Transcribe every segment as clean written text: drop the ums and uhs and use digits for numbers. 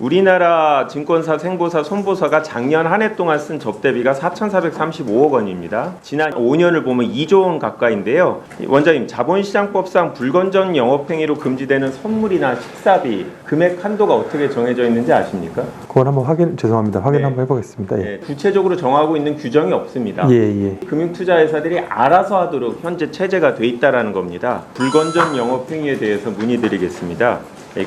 우리나라 증권사, 생보사, 손보사가 작년 한 해 동안 쓴 접대비가 4,435억 원입니다. 지난 5년을 보면 2조 원 가까이인데요. 원장님, 자본시장법상 불건전 영업행위로 금지되는 선물이나 식사비 금액 한도가 어떻게 정해져 있는지 아십니까? 그건 한번 확인 한번 해보겠습니다. 예. 네, 구체적으로 정하고 있는 규정이 없습니다. 예. 금융투자회사들이 알아서 하도록 현재 체제가 돼 있다라는 겁니다. 불건전 영업행위에 대해서 문의드리겠습니다.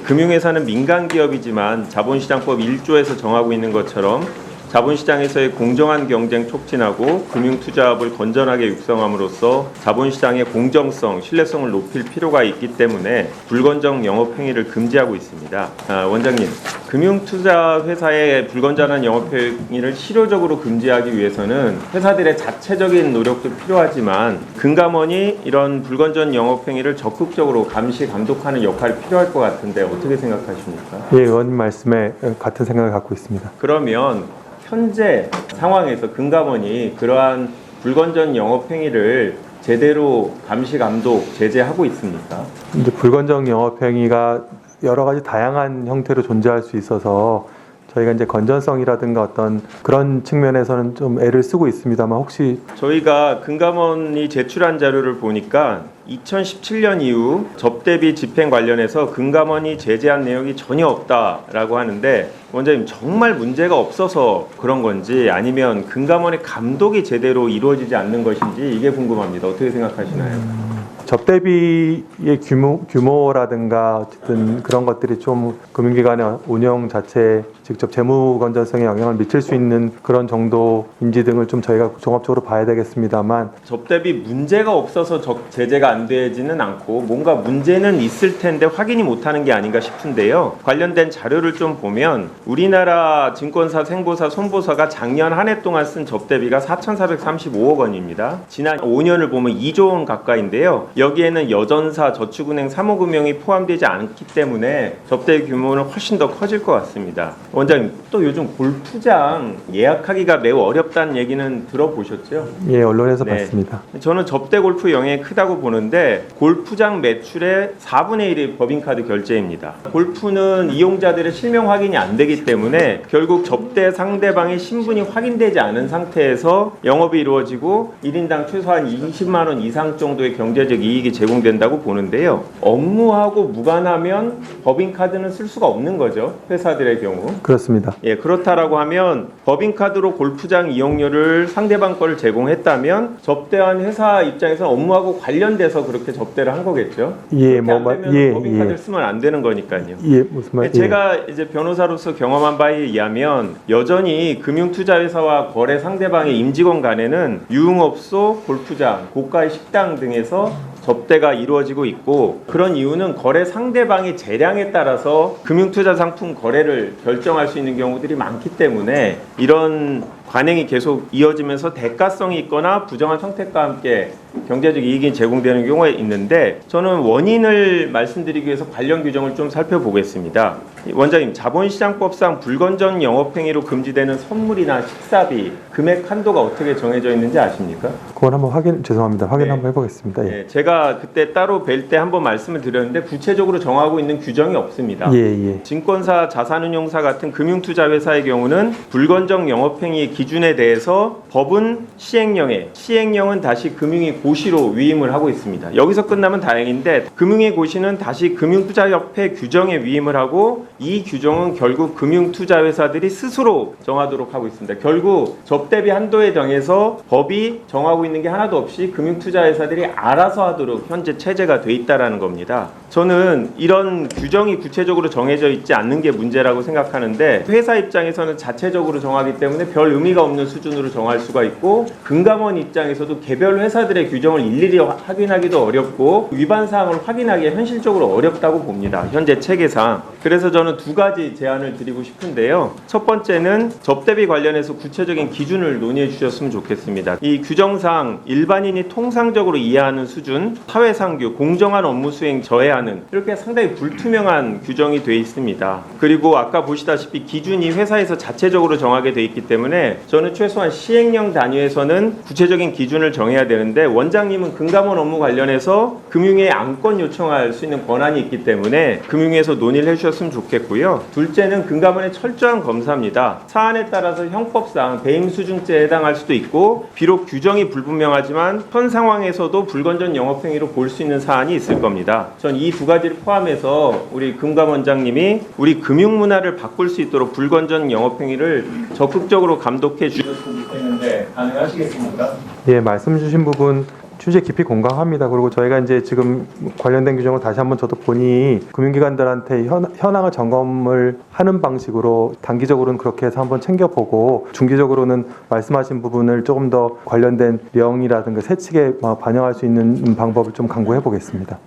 금융회사는 민간기업이지만 자본시장법 1조에서 정하고 있는 것처럼 자본시장에서의 공정한 경쟁 촉진하고 금융투자업을 건전하게 육성함으로써 자본시장의 공정성, 신뢰성을 높일 필요가 있기 때문에 불건전 영업행위를 금지하고 있습니다. 원장님, 금융투자회사의 불건전한 영업행위를 실효적으로 금지하기 위해서는 회사들의 자체적인 노력도 필요하지만 금감원이 이런 불건전 영업행위를 적극적으로 감시, 감독하는 역할이 필요할 것 같은데 어떻게 생각하십니까? 예, 의원님 말씀에 같은 생각을 갖고 있습니다. 그러면 현재 상황에서 금감원이 그러한 불건전 영업행위를 제대로 감시, 감독, 제재하고 있습니까? 이제 불건전 영업행위가 여러 가지 다양한 형태로 존재할 수 있어서 저희가 이제 건전성이라든가 어떤 그런 측면에서는 좀 애를 쓰고 있습니다만 혹시 저희가 금감원이 제출한 자료를 보니까 2017년 이후 접대비 집행 관련해서 금감원이 제재한 내용이 전혀 없다라고 하는데 원장님, 정말 문제가 없어서 그런 건지 아니면 금감원의 감독이 제대로 이루어지지 않는 것인지 이게 궁금합니다. 어떻게 생각하시나요? 접대비의 규모라든가 어쨌든 그런 것들이 좀 금융기관의 운영 자체에 직접 재무 건전성에 영향을 미칠 수 있는 그런 정도인지 등을 좀 저희가 종합적으로 봐야 되겠습니다만 접대비 문제가 없어서 제재가 안 되지는 않고 뭔가 문제는 있을 텐데 확인이 못하는 게 아닌가 싶은데요. 관련된 자료를 좀 보면 우리나라 증권사, 생보사, 손보사가 작년 한 해 동안 쓴 접대비가 4,435억 원입니다. 지난 5년을 보면 2조 원 가까이인데요. 여기에는 여전사, 저축은행, 사모금융이 포함되지 않기 때문에 접대 규모는 훨씬 더 커질 것 같습니다. 원장님, 또 요즘 골프장 예약하기가 매우 어렵다는 얘기는 들어보셨죠? 예, 언론에서 봤습니다. 저는 접대 골프 영향이 크다고 보는데 골프장 매출의 4분의 1이 법인카드 결제입니다. 골프는 이용자들의 실명 확인이 안 되기 때문에 결국 접대 상대방의 신분이 확인되지 않은 상태에서 영업이 이루어지고 1인당 최소한 20만 원 이상 정도의 경제적 이익이 제공된다고 보는데요. 업무하고 무관하면 법인카드는 쓸 수가 없는 거죠. 회사들의 경우. 그렇습니다. 예, 그렇다라고 하면 법인카드로 골프장 이용료를 상대방 거를 제공했다면 접대한 회사 입장에서 업무하고 관련돼서 그렇게 접대를 한 거겠죠. 예, 법인카드를 쓰면 안 되는 거니까요. 예, 무슨 말? 제가 이제 변호사로서 경험한 바에 의하면 여전히 금융투자회사와 거래 상대방의 임직원 간에는 유흥업소, 골프장, 고가의 식당 등에서 접대가 이루어지고 있고 그런 이유는 거래 상대방의 재량에 따라서 금융투자 상품 거래를 결정할 수 있는 경우들이 많기 때문에 이런 관행이 계속 이어지면서 대가성이 있거나 부정한 선택과 함께 경제적 이익이 제공되는 경우가 있는데 저는 원인을 말씀드리기 위해서 관련 규정을 좀 살펴보겠습니다. 원장님, 자본시장법상 불건전 영업행위로 금지되는 선물이나 식사비 금액 한도가 어떻게 정해져 있는지 아십니까? 그건 한번 확인 한번 해보겠습니다. 예. 네, 제가 그때 따로 뵐 때 한번 말씀을 드렸는데 구체적으로 정하고 있는 규정이 없습니다. 예. 증권사, 자산운용사 같은 금융투자회사의 경우는 불건전 영업행위의 기준에 대해서 법은 시행령은 다시 금융위 고시로 위임을 하고 있습니다. 여기서 끝나면 다행인데 금융위 고시는 다시 금융투자협회 규정에 위임을 하고 이 규정은 결국 금융투자회사들이 스스로 정하도록 하고 있습니다. 결국 접대비 한도에 정해서 법이 정하고 있는 게 하나도 없이 금융투자회사들이 알아서 하도록 현재 체제가 돼 있다라는 겁니다. 저는 이런 규정이 구체적으로 정해져 있지 않는 게 문제라고 생각하는데 회사 입장에서는 자체적으로 정하기 때문에 별 의미가 없는 수준으로 정할 수가 있고 금감원 입장에서도 개별 회사들의 규정을 일일이 확인하기도 어렵고 위반 사항을 확인하기 현실적으로 어렵다고 봅니다. 현재 체계상. 그래서 저는 두 가지 제안을 드리고 싶은데요. 첫 번째는 접대비 관련해서 구체적인 기준을 논의해 주셨으면 좋겠습니다. 이 규정상 일반인이 통상적으로 이해하는 수준, 사회상규, 공정한 업무 수행 저해하는 이렇게 상당히 불투명한 규정이 되어 있습니다. 그리고 아까 보시다시피 기준이 회사에서 자체적으로 정하게 되어 있기 때문에 저는 최소한 시행령 단위에서는 구체적인 기준을 정해야 되는데 원장님은 금감원 업무 관련해서 금융위에 안건 요청할 수 있는 권한이 있기 때문에 금융위에서 논의를 해주셨으면 좋겠습니다. 좋겠고요. 둘째는 금감원의 철저한 검사입니다. 사안에 따라서 형법상 배임수중죄에 해당할 수도 있고 비록 규정이 불분명하지만 현 상황에서도 불건전 영업행위로 볼 수 있는 사안이 있을 겁니다. 전 이 두 가지를 포함해서 우리 금감원장님이 우리 금융문화를 바꿀 수 있도록 불건전 영업행위를 적극적으로 감독해 주셨으면 좋겠는데 가능하시겠습니까? 예, 말씀 주신 부분 취재 깊이 공감합니다. 그리고 저희가 이제 지금 관련된 규정을 다시 한번 저도 보니 금융기관들한테 현황을 점검을 하는 방식으로 단기적으로는 그렇게 해서 한번 챙겨보고 중기적으로는 말씀하신 부분을 조금 더 관련된 내용이라든가 세칙에 반영할 수 있는 방법을 좀 강구해 보겠습니다.